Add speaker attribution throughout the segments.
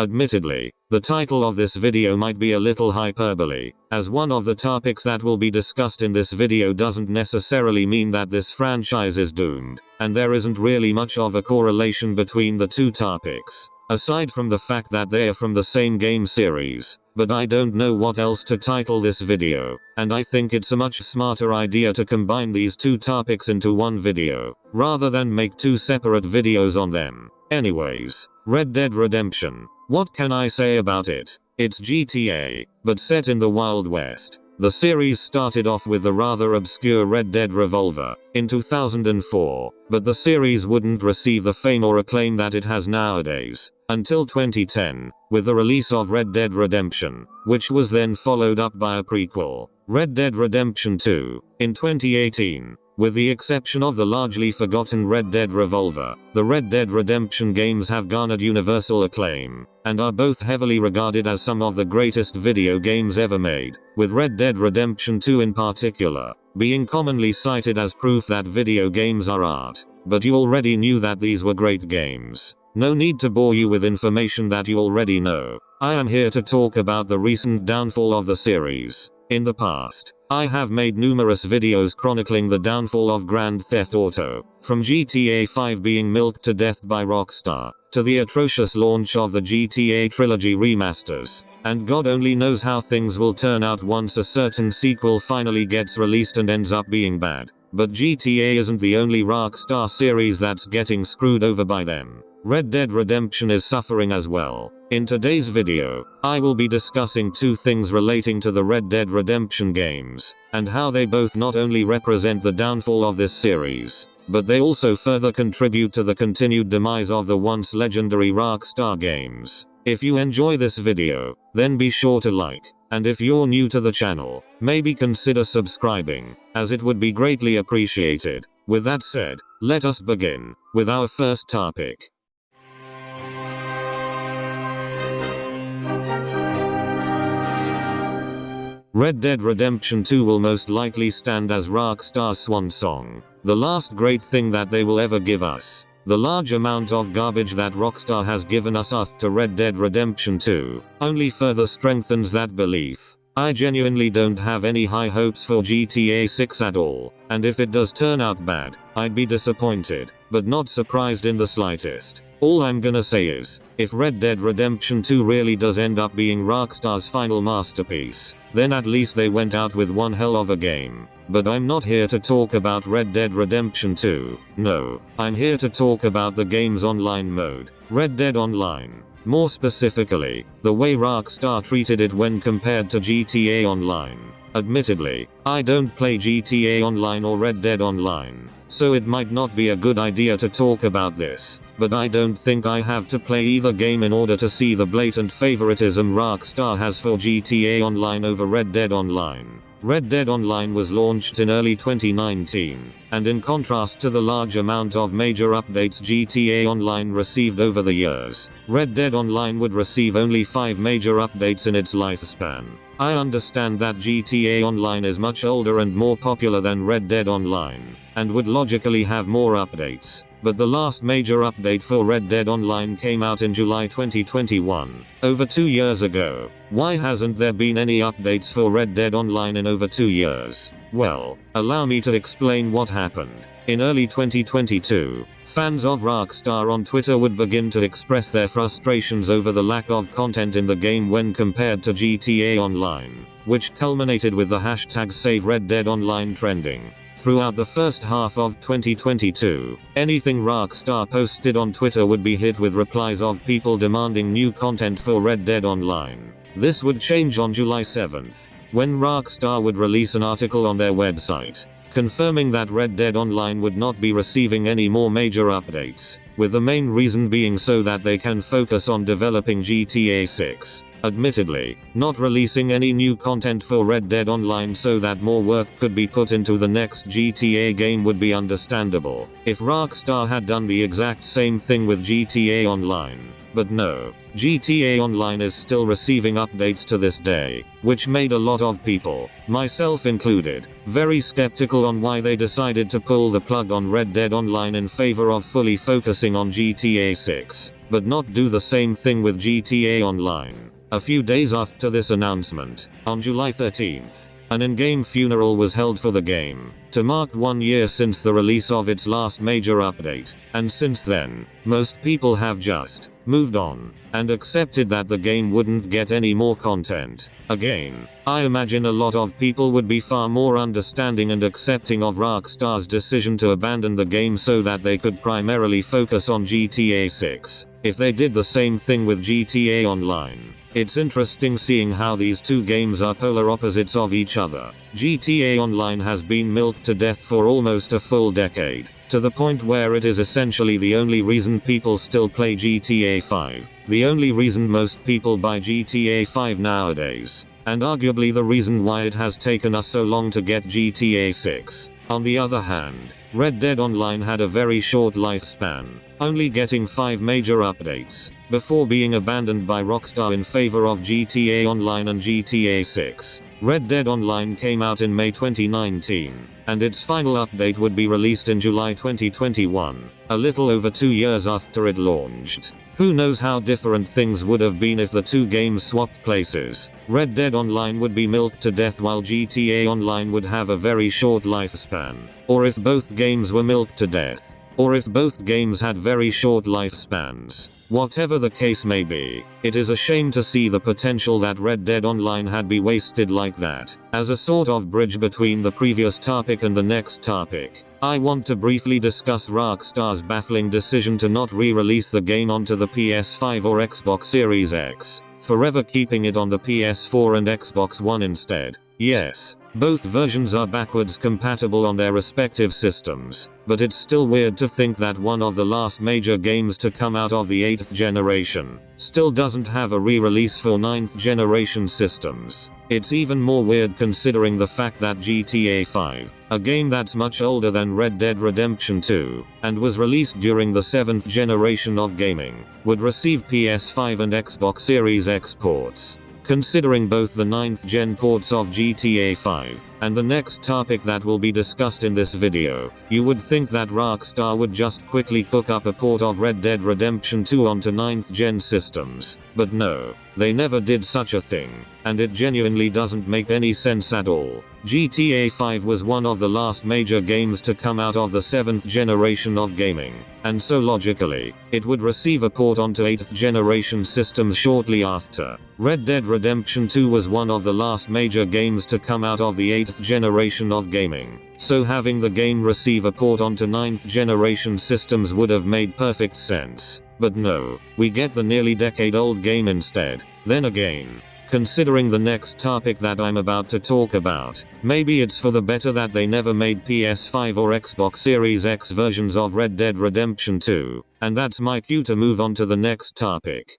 Speaker 1: Admittedly, the title of this video might be a little hyperbole, as one of the topics that will be discussed in this video doesn't necessarily mean that this franchise is doomed, and there isn't really much of a correlation between the two topics, aside from the fact that they are from the same game series. But I don't know what else to title this video, and I think it's a much smarter idea to combine these two topics into one video, rather than make two separate videos on them. Anyways, Red Dead Redemption. What can I say about it? It's GTA, but set in the Wild West. The series started off with the rather obscure Red Dead Revolver in 2004, but the series wouldn't receive the fame or acclaim that it has nowadays until 2010, with the release of Red Dead Redemption, which was then followed up by a prequel, Red Dead Redemption 2, in 2018. With the exception of the largely forgotten Red Dead Revolver, the Red Dead Redemption games have garnered universal acclaim, and are both heavily regarded as some of the greatest video games ever made, with Red Dead Redemption 2 in particular being commonly cited as proof that video games are art. But you already knew that these were great games. No need to bore you with information that you already know. I am here to talk about the recent downfall of the series. In the past, I have made numerous videos chronicling the downfall of Grand Theft Auto, from GTA 5 being milked to death by Rockstar, to the atrocious launch of the GTA Trilogy remasters, and God only knows how things will turn out once a certain sequel finally gets released and ends up being bad. But GTA isn't the only Rockstar series that's getting screwed over by them. Red Dead Redemption is suffering as well. In today's video, I will be discussing two things relating to the Red Dead Redemption games, and how they both not only represent the downfall of this series, but they also further contribute to the continued demise of the once legendary Rockstar games. If you enjoy this video, then be sure to like, and if you're new to the channel, maybe consider subscribing, as it would be greatly appreciated. With that said, let us begin with our first topic. Red Dead Redemption 2 will most likely stand as Rockstar's swan song, the last great thing that they will ever give us. The large amount of garbage that Rockstar has given us after Red Dead Redemption 2 only further strengthens that belief. I genuinely don't have any high hopes for GTA 6 at all, and if it does turn out bad, I'd be disappointed, but not surprised in the slightest. All I'm gonna say is, if Red Dead Redemption 2 really does end up being Rockstar's final masterpiece, then at least they went out with one hell of a game. But I'm not here to talk about Red Dead Redemption 2. No, I'm here to talk about the game's online mode, Red Dead Online. More specifically, the way Rockstar treated it when compared to GTA Online. Admittedly, I don't play GTA Online or Red Dead Online, so it might not be a good idea to talk about this, but I don't think I have to play either game in order to see the blatant favoritism Rockstar has for GTA Online over Red Dead Online. Red Dead Online was launched in early 2019, and in contrast to the large amount of major updates GTA Online received over the years, Red Dead Online would receive only 5 major updates in its lifespan. I understand that GTA Online is much older and more popular than Red Dead Online, and would logically have more updates, but the last major update for Red Dead Online came out in July 2021, over 2 years ago. Why hasn't there been any updates for Red Dead Online in over 2 years? Well, allow me to explain what happened. In early 2022, fans of Rockstar on Twitter would begin to express their frustrations over the lack of content in the game when compared to GTA Online, which culminated with the hashtag #SaveRedDeadOnline trending. Throughout the first half of 2022, anything Rockstar posted on Twitter would be hit with replies of people demanding new content for Red Dead Online. This would change on July 7th, when Rockstar would release an article on their website, confirming that Red Dead Online would not be receiving any more major updates, with the main reason being so that they can focus on developing GTA 6. Admittedly, not releasing any new content for Red Dead Online so that more work could be put into the next GTA game would be understandable if Rockstar had done the exact same thing with GTA Online. But no, GTA Online is still receiving updates to this day, which made a lot of people, myself included, very skeptical on why they decided to pull the plug on Red Dead Online in favor of fully focusing on GTA 6. but not do the same thing with GTA Online. A few days after this announcement, on July 13th, an in-game funeral was held for the game, to mark 1 year since the release of its last major update, and since then, most people have just moved on, and accepted that the game wouldn't get any more content. Again, I imagine a lot of people would be far more understanding and accepting of Rockstar's decision to abandon the game so that they could primarily focus on GTA 6, if they did the same thing with GTA Online. It's interesting seeing how these two games are polar opposites of each other. GTA Online has been milked to death for almost a full decade, to the point where it is essentially the only reason people still play GTA 5, the only reason most people buy GTA 5 nowadays, and arguably the reason why it has taken us so long to get GTA 6. On the other hand, Red Dead Online had a very short lifespan, only getting 5 major updates, before being abandoned by Rockstar in favor of GTA Online and GTA 6. Red Dead Online came out in May 2019, and its final update would be released in July 2021, a little over 2 years after it launched. Who knows how different things would have been if the two games swapped places. Red Dead Online would be milked to death while GTA Online would have a very short lifespan. Or if both games were milked to death. Or if both games had very short lifespans. Whatever the case may be, it is a shame to see the potential that Red Dead Online had be wasted like that. As a sort of bridge between the previous topic and the next topic, I want to briefly discuss Rockstar's baffling decision to not re-release the game onto the PS5 or Xbox Series X, forever keeping it on the PS4 and Xbox One instead. Yes, both versions are backwards compatible on their respective systems, but it's still weird to think that one of the last major games to come out of the 8th generation still doesn't have a re-release for 9th generation systems. It's even more weird considering the fact that GTA 5, a game that's much older than Red Dead Redemption 2, and was released during the 7th generation of gaming, would receive PS5 and Xbox Series X ports. Considering both the 9th gen ports of GTA 5, and the next topic that will be discussed in this video, you would think that Rockstar would just quickly cook up a port of Red Dead Redemption 2 onto 9th gen systems, but no, they never did such a thing, and it genuinely doesn't make any sense at all. GTA 5 was one of the last major games to come out of the 7th generation of gaming, and so logically, it would receive a port onto 8th generation systems shortly after. Red Dead Redemption 2 was one of the last major games to come out of the 8th generation of gaming, so having the game receive a port onto 9th generation systems would have made perfect sense. But no, we get the nearly decade-old game instead. Then again, considering the next topic that I'm about to talk about, maybe it's for the better that they never made PS5 or Xbox Series X versions of Red Dead Redemption 2, and that's my cue to move on to the next topic.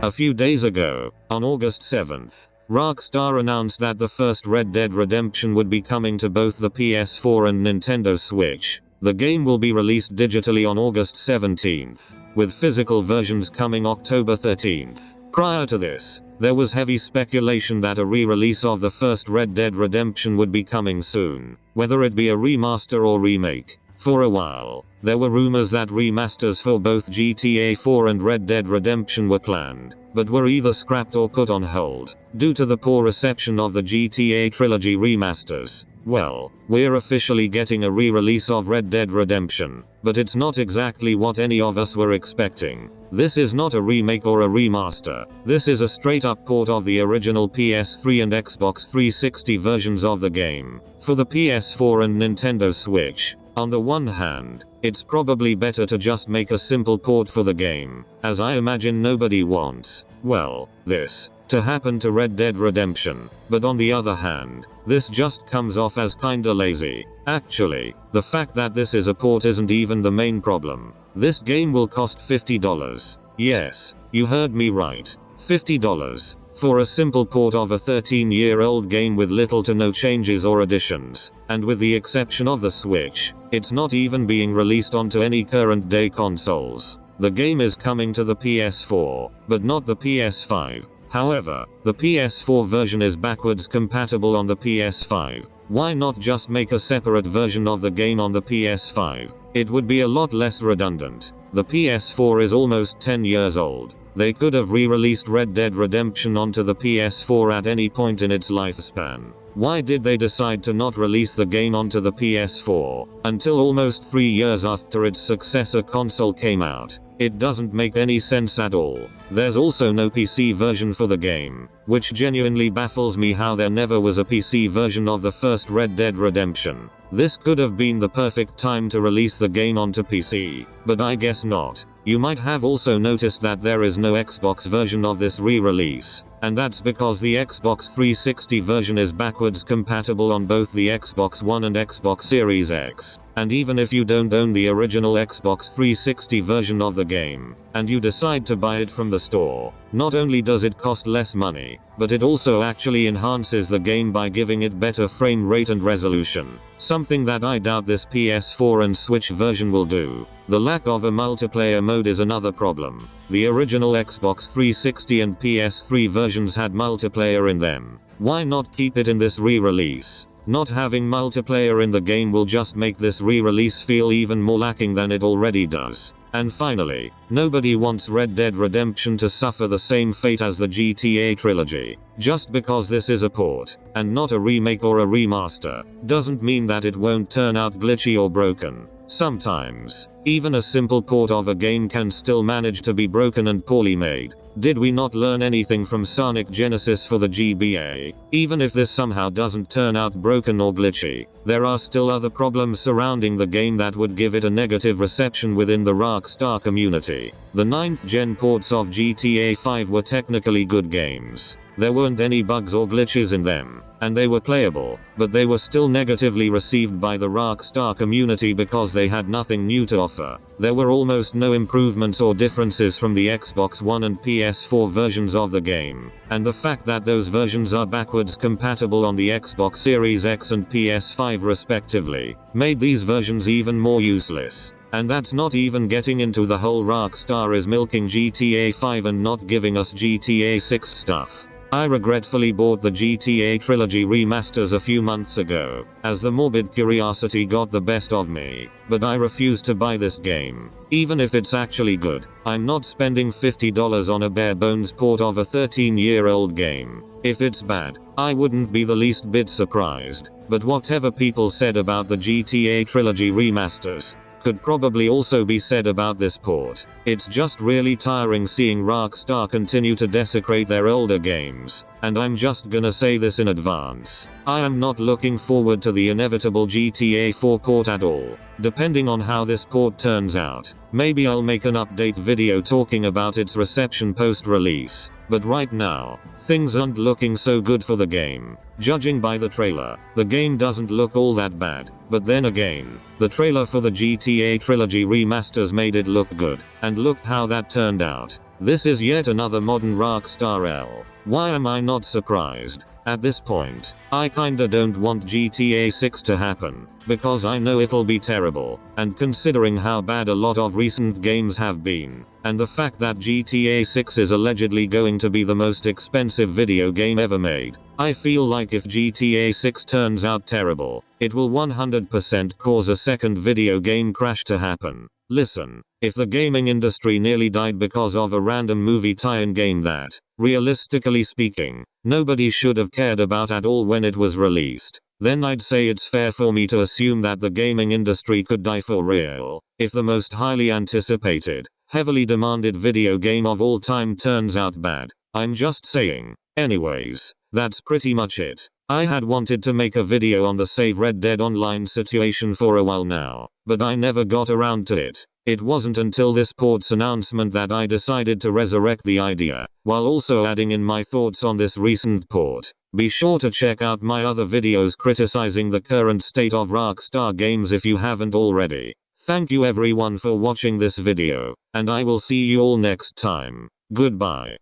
Speaker 1: A few days ago, on August 7th, Rockstar announced that the first Red Dead Redemption would be coming to both the PS4 and Nintendo Switch. The game will be released digitally on August 17th, with physical versions coming October 13th. Prior to this, there was heavy speculation that a re-release of the first Red Dead Redemption would be coming soon, whether it be a remaster or remake. For a while, there were rumors that remasters for both GTA 4 and Red Dead Redemption were planned, but were either scrapped or put on hold, due to the poor reception of the GTA Trilogy remasters. Well, we're officially getting a re-release of Red Dead Redemption, but it's not exactly what any of us were expecting. This is not a remake or a remaster. This is a straight-up port of the original PS3 and Xbox 360 versions of the game, for the PS4 and Nintendo Switch. On the one hand, it's probably better to just make a simple port for the game, as I imagine nobody wants, well, this to happen to Red Dead Redemption. But on the other hand, this just comes off as kinda lazy. Actually, the fact that this is a port isn't even the main problem. This game will cost $50. Yes, you heard me right. $50. For a simple port of a 13-year-old game with little to no changes or additions, and with the exception of the Switch, it's not even being released onto any current-day consoles. The game is coming to the PS4, but not the PS5. However, the PS4 version is backwards compatible on the PS5. Why not just make a separate version of the game on the PS5? It would be a lot less redundant. The PS4 is almost 10 years old. They could have re-released Red Dead Redemption onto the PS4 at any point in its lifespan. Why did they decide to not release the game onto the PS4 until almost 3 years after its successor console came out? It doesn't make any sense at all. There's also no PC version for the game, which genuinely baffles me how there never was a PC version of the first Red Dead Redemption. This could have been the perfect time to release the game onto PC, but I guess not. You might have also noticed that there is no Xbox version of this re-release, and that's because the Xbox 360 version is backwards compatible on both the Xbox One and Xbox Series X. And even if you don't own the original Xbox 360 version of the game, and you decide to buy it from the store, not only does it cost less money, but it also actually enhances the game by giving it better frame rate and resolution. Something that I doubt this PS4 and Switch version will do. The lack of a multiplayer mode is another problem. The original Xbox 360 and PS3 versions had multiplayer in them. Why not keep it in this re-release? Not having multiplayer in the game will just make this re-release feel even more lacking than it already does. And finally, nobody wants Red Dead Redemption to suffer the same fate as the GTA trilogy. Just because this is a port, and not a remake or a remaster, doesn't mean that it won't turn out glitchy or broken. Sometimes, even a simple port of a game can still manage to be broken and poorly made. Did we not learn anything from Sonic Genesis for the GBA? Even if this somehow doesn't turn out broken or glitchy, there are still other problems surrounding the game that would give it a negative reception within the Rockstar community. The 9th gen ports of GTA 5 were technically good games. There weren't any bugs or glitches in them, and they were playable, but they were still negatively received by the Rockstar community because they had nothing new to offer. There were almost no improvements or differences from the Xbox One and PS4 versions of the game, and the fact that those versions are backwards compatible on the Xbox Series X and PS5 respectively, made these versions even more useless. And that's not even getting into the whole Rockstar is milking GTA 5 and not giving us GTA 6 stuff. I regretfully bought the GTA Trilogy remasters a few months ago, as the morbid curiosity got the best of me, but I refuse to buy this game. Even if it's actually good, I'm not spending $50 on a bare bones port of a 13-year-old game. If it's bad, I wouldn't be the least bit surprised, but whatever people said about the GTA Trilogy remasters could probably also be said about this port. It's just really tiring seeing Rockstar continue to desecrate their older games, and I'm just gonna say this in advance. I am not looking forward to the inevitable GTA 4 port at all. Depending on how this port turns out, maybe I'll make an update video talking about its reception post-release, but right now, things aren't looking so good for the game. Judging by the trailer, the game doesn't look all that bad, but then again, the trailer for the GTA Trilogy remasters made it look good, and look how that turned out. This is yet another modern Rockstar L. Why am I not surprised? At this point, I kinda don't want GTA 6 to happen, because I know it'll be terrible, and considering how bad a lot of recent games have been, and the fact that GTA 6 is allegedly going to be the most expensive video game ever made, I feel like if GTA 6 turns out terrible, it will 100% cause a second video game crash to happen. Listen, if the gaming industry nearly died because of a random movie tie-in game that, realistically speaking, nobody should have cared about at all when it was released, then I'd say it's fair for me to assume that the gaming industry could die for real, if the most highly anticipated, heavily demanded video game of all time turns out bad. I'm just saying. Anyways, that's pretty much it. I had wanted to make a video on the Save Red Dead Online situation for a while now, but I never got around to it. It wasn't until this port's announcement that I decided to resurrect the idea, while also adding in my thoughts on this recent port. Be sure to check out my other videos criticizing the current state of Rockstar games if you haven't already. Thank you everyone for watching this video, and I will see you all next time. Goodbye.